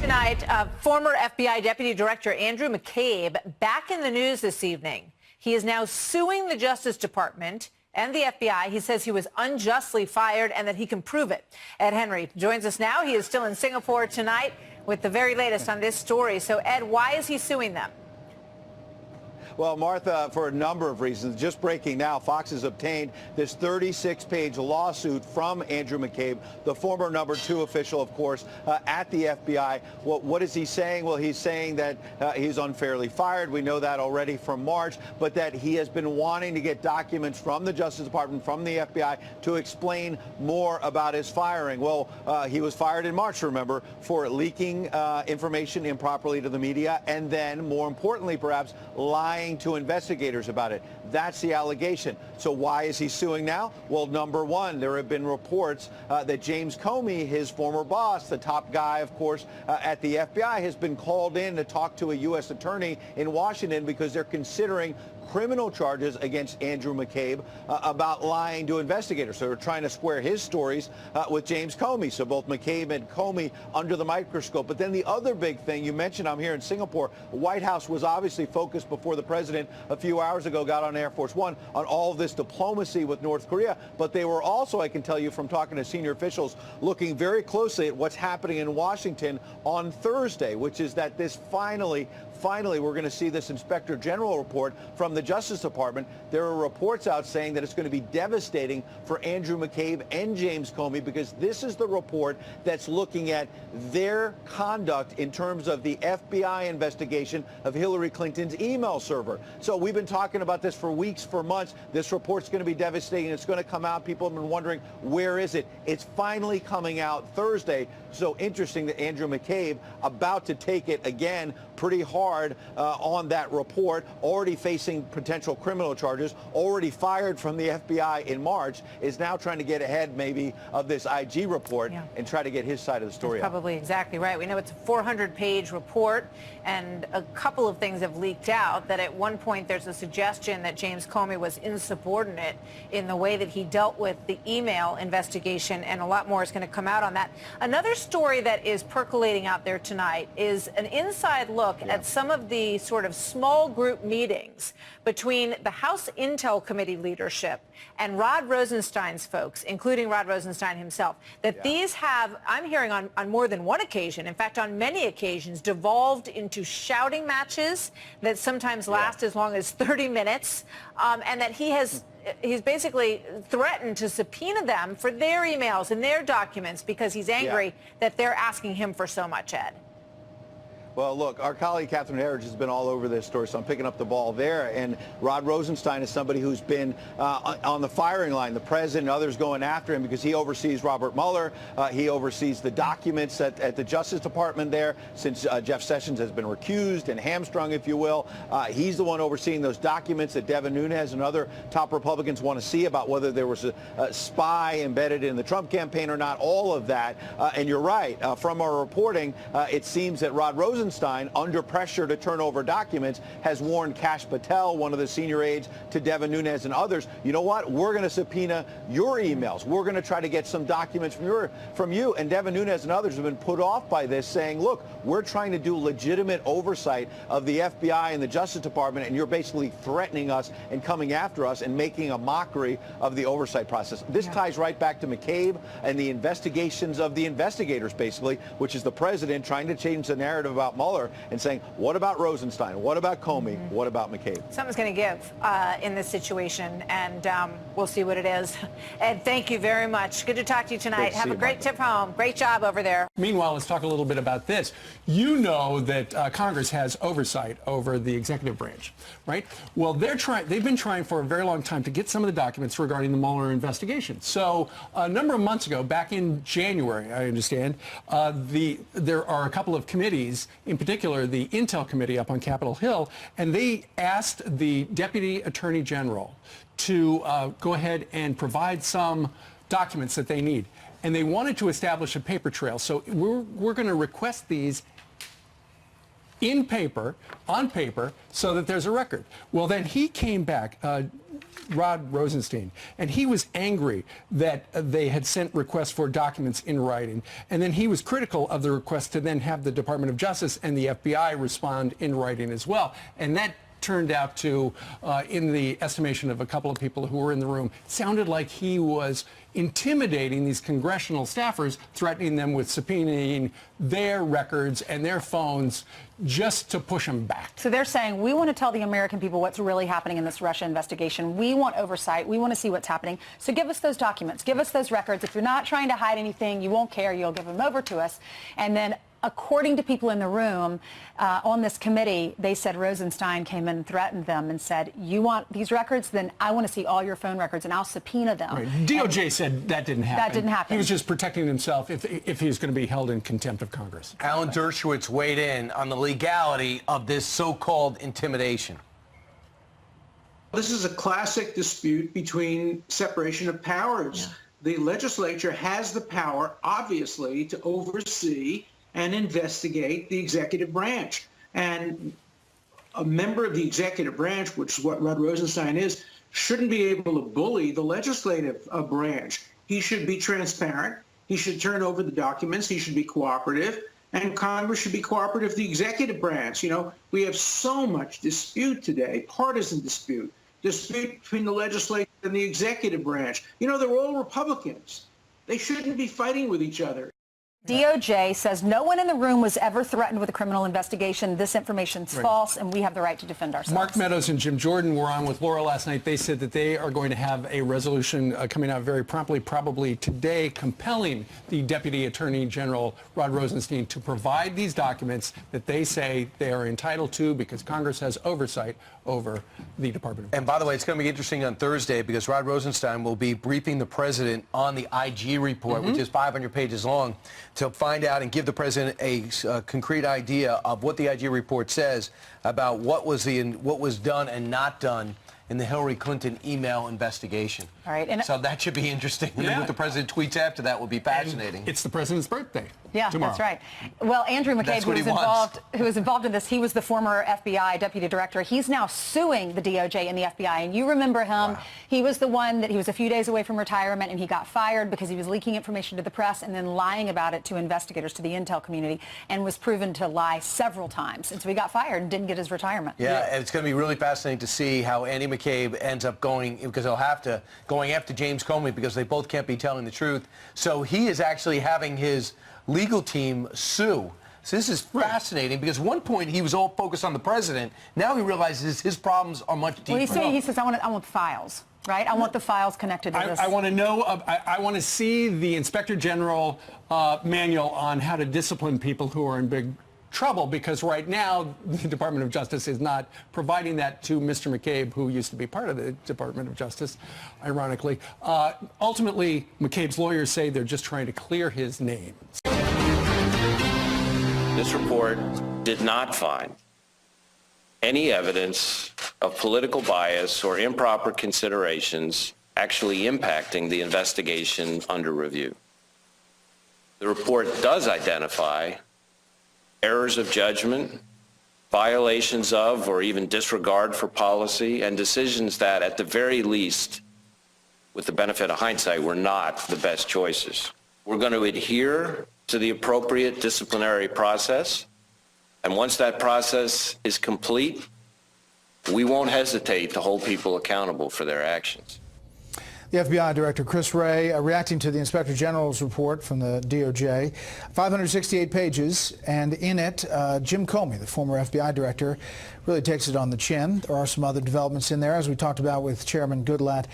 Tonight, former FBI Deputy Director Andrew McCabe back in the news this evening. He is now suing the Justice Department and the FBI. He says he was unjustly fired and that he can prove it. Ed Henry joins us now. He is still in Singapore tonight with the very latest on this story. So, Ed, why is he suing them? Well, Martha, for a number of reasons. Just breaking now, Fox has obtained this 36-page lawsuit from Andrew McCabe, the former #2 official, of course, at the FBI. Well, what is he saying? Well, he's saying that he's unfairly fired. We know that already from March, but that he has been wanting to get documents from the Justice Department, from the FBI, to explain more about his firing. Well, he was fired in March, remember, for leaking information improperly to the media, and then, more importantly, perhaps, lying to investigators about it. That's the allegation. So why is he suing now? Well, number one, there have been reports that James Comey, his former boss, the top guy, of course, at the FBI, has been called in to talk to a U.S. attorney in Washington because they're considering criminal charges against Andrew McCabe about lying to investigators. So they're trying to square his stories with James Comey. So both McCabe and Comey under the microscope. But then the other big thing, you mentioned I'm here in Singapore. The White House was obviously focused before the president a few hours ago got on Air Force One on all of this diplomacy with North Korea. But they were also, I can tell you from talking to senior officials, looking very closely at what's happening in Washington on Thursday, which is that this finally, we're going to see this Inspector General report from the Justice Department. There are reports out saying that it's going to be devastating for Andrew McCabe and James Comey because this is the report that's looking at their conduct in terms of the FBI investigation of Hillary Clinton's email server. So we've been talking about this for weeks, for months. This report's going to be devastating. It's going to come out. People have been wondering, where is it? It's finally coming out Thursday. So interesting that Andrew McCabe about to take it again pretty hard on that report, already facing potential criminal charges, already fired from the FBI in March, is now trying to get ahead maybe of this IG report and try to get his side of the story That's out. Probably exactly right. We know it's a 400-page report, and a couple of things have leaked out. That at one point there's a suggestion that James Comey was insubordinate in the way that he dealt with the email investigation, and a lot more is going to come out on that. Another story that is percolating out there tonight is an inside look at some of the sort of small group meetings between the House Intel Committee leadership and Rod Rosenstein's folks, including Rod Rosenstein himself, that these have, I'm hearing on more than one occasion, in fact, on many occasions, devolved into shouting matches that sometimes last as long as 30 minutes, and that he's basically threatened to subpoena them for their emails and their documents because he's angry that they're asking him for so much, Ed. Well, look, our colleague Catherine Herridge has been all over this story, so I'm picking up the ball there. And Rod Rosenstein is somebody who's been on the firing line, the president and others going after him because he oversees Robert Mueller. He oversees the documents at the Justice Department there since Jeff Sessions has been recused and hamstrung, if you will. He's the one overseeing those documents that Devin Nunes and other top Republicans want to see about whether there was a spy embedded in the Trump campaign or not, all of that. And you're right. From our reporting, it seems that Rod Rosenstein, under pressure to turn over documents, has warned Kash Patel, one of the senior aides to Devin Nunes and others, you know what, we're going to subpoena your emails. We're going to try to get some documents from you. And Devin Nunes and others have been put off by this, saying, look, we're trying to do legitimate oversight of the FBI and the Justice Department, and you're basically threatening us and coming after us and making a mockery of the oversight process. This ties right back to McCabe and the investigations of the investigators, basically, which is the president trying to change the narrative about Mueller and saying, what about Rosenstein? What about Comey? What about McCabe? Something's going to give in this situation, and we'll see what it is. Ed, thank you very much. Good to talk to you tonight. Have a great trip home. Great job over there. Meanwhile, let's talk a little bit about this. You know that Congress has oversight over the executive branch, right? Well, they've been trying for a very long time to get some of the documents regarding the Mueller investigation. So a number of months ago, back in January, I understand, there are a couple of committees, in particular the Intel Committee up on Capitol Hill, and they asked the Deputy Attorney General to go ahead and provide some documents that they need. And they wanted to establish a paper trail. So we're going to request these on paper, so that there's a record. Well, then he came back, Rod Rosenstein, and he was angry that they had sent requests for documents in writing, and then he was critical of the request to then have the Department of Justice and the FBI respond in writing as well. And that turned out to, in the estimation of a couple of people who were in the room, sounded like he was intimidating these congressional staffers, threatening them with subpoenaing their records and their phones just to push them back. So they're saying, we want to tell the American people what's really happening in this Russia investigation. We want oversight. We want to see what's happening. So give us those documents. Give us those records. If you're not trying to hide anything, you won't care. You'll give them over to us. And then, according to people in the room on this committee, they said Rosenstein came in and threatened them and said, you want these records? Then I want to see all your phone records, and I'll subpoena them. Right. DOJ said that didn't happen. That didn't happen. He was just protecting himself if he was going to be held in contempt of Congress. Alan Dershowitz weighed in on the legality of this so-called intimidation. This is a classic dispute between separation of powers. The legislature has the power, obviously, to oversee and investigate the executive branch. And a member of the executive branch, which is what Rod Rosenstein is, shouldn't be able to bully the legislative branch. He should be transparent. He should turn over the documents. He should be cooperative. And Congress should be cooperative with the executive branch. You know, we have so much dispute today, partisan dispute between the legislature and the executive branch. You know, they're all Republicans. They shouldn't be fighting with each other. DOJ says no one in the room was ever threatened with a criminal investigation. This information's false, and we have the right to defend ourselves. Mark Meadows and Jim Jordan were on with Laura last night. They said that they are going to have a resolution coming out very promptly, probably today, compelling the Deputy Attorney General Rod Rosenstein to provide these documents that they say they are entitled to because Congress has oversight over the Department of Justice. And by the way, it's going to be interesting on Thursday because Rod Rosenstein will be briefing the president on the IG report, which is 500 pages long, to find out and give the president a concrete idea of what the IG report says about what was done and not done in the Hillary Clinton email investigation. All right. And so that should be interesting. And then what the president tweets after that will be fascinating. And it's the president's birthday. Yeah, tomorrow. That's right. Well, Andrew McCabe, who was involved in this, he was the former FBI deputy director. He's now suing the DOJ and the FBI. And you remember him. Wow. He was the one that he was a few days away from retirement, and he got fired because he was leaking information to the press and then lying about it to investigators, to the intel community, and was proven to lie several times. And so he got fired and didn't get his retirement. Yeah, and it's going to be really fascinating to see how Andy McCabe ends up going, because he'll have to, going after James Comey because they both can't be telling the truth. So he is actually having his legal team sue. So this is fascinating because at one point he was all focused on the president. Now he realizes his problems are much deeper. Well, he's saying, he says, I want files, right? I want the files connected to this. I want to know, I want to see the Inspector General manual on how to discipline people who are in big trouble, because right now the Department of Justice is not providing that to Mr. McCabe, who used to be part of the Department of Justice, ironically. Ultimately, McCabe's lawyers say they're just trying to clear his name. This report did not find any evidence of political bias or improper considerations actually impacting the investigation under review. The report does identify errors of judgment, violations of or even disregard for policy, and decisions that, at the very least, with the benefit of hindsight, were not the best choices. We're going to adhere to the appropriate disciplinary process, and once that process is complete, we won't hesitate to hold people accountable for their actions. The FBI Director Chris Wray reacting to the Inspector General's report from the DOJ. 568 pages, and in it, Jim Comey, the former FBI Director, really takes it on the chin. There are some other developments in there, as we talked about with Chairman Goodlatte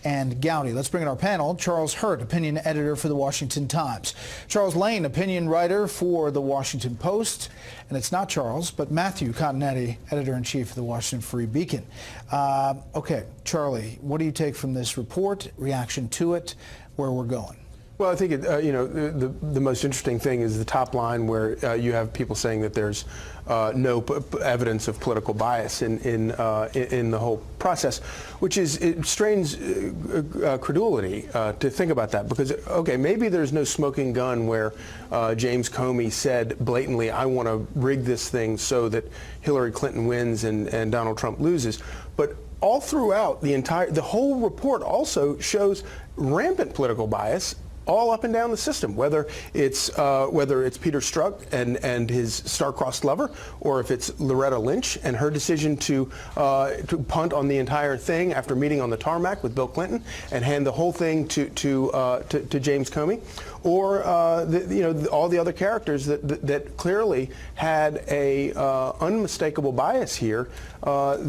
and Gowdy. Let's bring in our panel. Charles Hurt, opinion editor for the Washington Times. Charles Lane, opinion writer for the Washington Post. And it's not Charles, but Matthew Continetti, editor-in-chief of the Washington Free Beacon. Okay, Charlie, what do you take from this report, reaction to it, where we're going? Well, I think the most interesting thing is the top line where you have people saying that there's no evidence of political bias in the whole process, which it strains credulity to think about that, because okay, maybe there's no smoking gun where James Comey said blatantly, I want to rig this thing so that Hillary Clinton wins and Donald Trump loses, but all throughout the whole report also shows rampant political bias all up and down the system, whether it's Peter Strzok and his star-crossed lover, or if it's Loretta Lynch and her decision to punt on the entire thing after meeting on the tarmac with Bill Clinton and hand the whole thing to James Comey, or all the other characters that clearly had a unmistakable bias here. And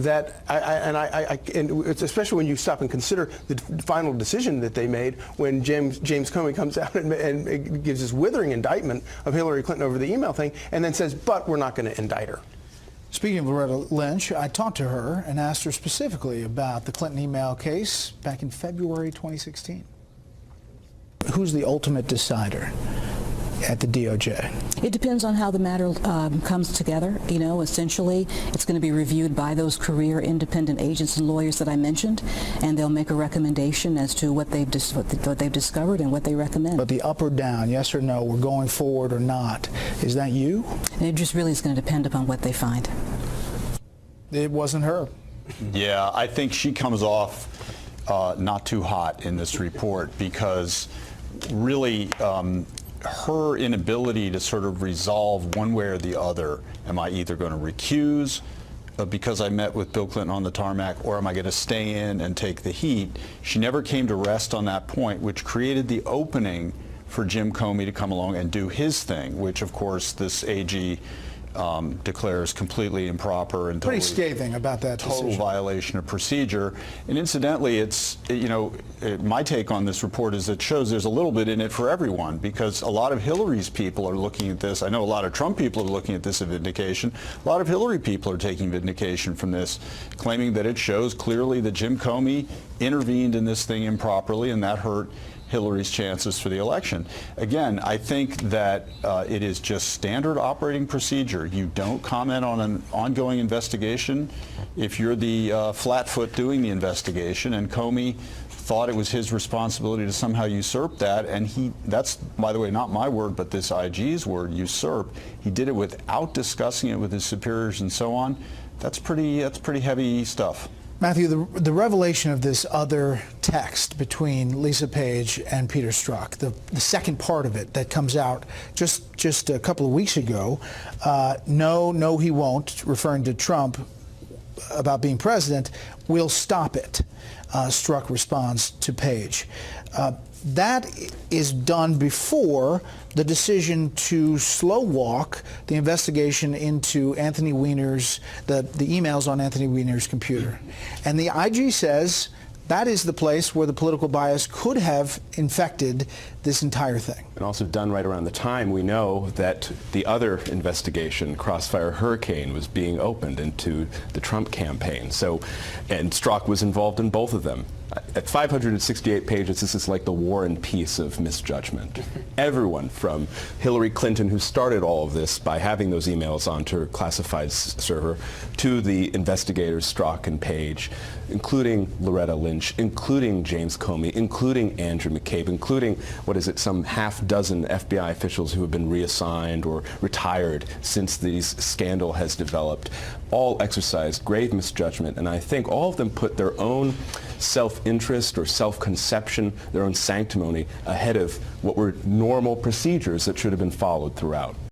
it's especially when you stop and consider the final decision that they made when James Comey comes out and gives this withering indictment of Hillary Clinton over the email thing, and then says, but we're not going to indict her. Speaking of Loretta Lynch, I talked to her and asked her specifically about the Clinton email case back in February 2016. Who's the ultimate decider at the DOJ? It depends on how the matter comes together. Essentially, it's going to be reviewed by those career independent agents and lawyers that I mentioned, and they'll make a recommendation as to what they've discovered and what they recommend. But the up or down, yes or no, we're going forward or not, is that you? And it just really is going to depend upon what they find. It wasn't her. Yeah, I think she comes off not too hot in this report, because really her inability to sort of resolve one way or the other, am I either going to recuse because I met with Bill Clinton on the tarmac, or am I going to stay in and take the heat? She never came to rest on that point, which created the opening for Jim Comey to come along and do his thing, which of course this AG declares completely improper and pretty scathing about that total decision. Violation of procedure. And incidentally, it's my take on this report is it shows there's a little bit in it for everyone, because a lot of Hillary's people are looking at this. I know a lot of Trump people are looking at this as vindication. A lot of Hillary people are taking vindication from this, claiming that it shows clearly that Jim Comey intervened in this thing improperly, and that hurt Hillary's chances for the election. Again, I think that it is just standard operating procedure. You don't comment on an ongoing investigation if you're the flatfoot doing the investigation, and Comey thought it was his responsibility to somehow usurp that, and that's, by the way, not my word, but this IG's word, usurp. He did it without discussing it with his superiors and so on. That's pretty heavy stuff. Matthew, the revelation of this other text between Lisa Page and Peter Strzok, the second part of it that comes out just a couple of weeks ago, no, he won't, referring to Trump about being president, we'll stop it, Strzok responds to Page. That is done before the decision to slow walk the investigation into Anthony Weiner's, the emails on Anthony Weiner's computer. And the IG says that is the place where the political bias could have infected this entire thing. And also done right around the time we know that the other investigation, Crossfire Hurricane, was being opened into the Trump campaign. And Strzok was involved in both of them. At 568 pages, this is like the War and Peace of misjudgment. Everyone from Hillary Clinton, who started all of this by having those emails onto her classified server, to the investigators Strzok and Page, including Loretta Lynch, including James Comey, including Andrew McCabe, including, some half dozen FBI officials who have been reassigned or retired since this scandal has developed, all exercised grave misjudgment. And I think all of them put their own self-interest or self-conception, their own sanctimony ahead of what were normal procedures that should have been followed throughout.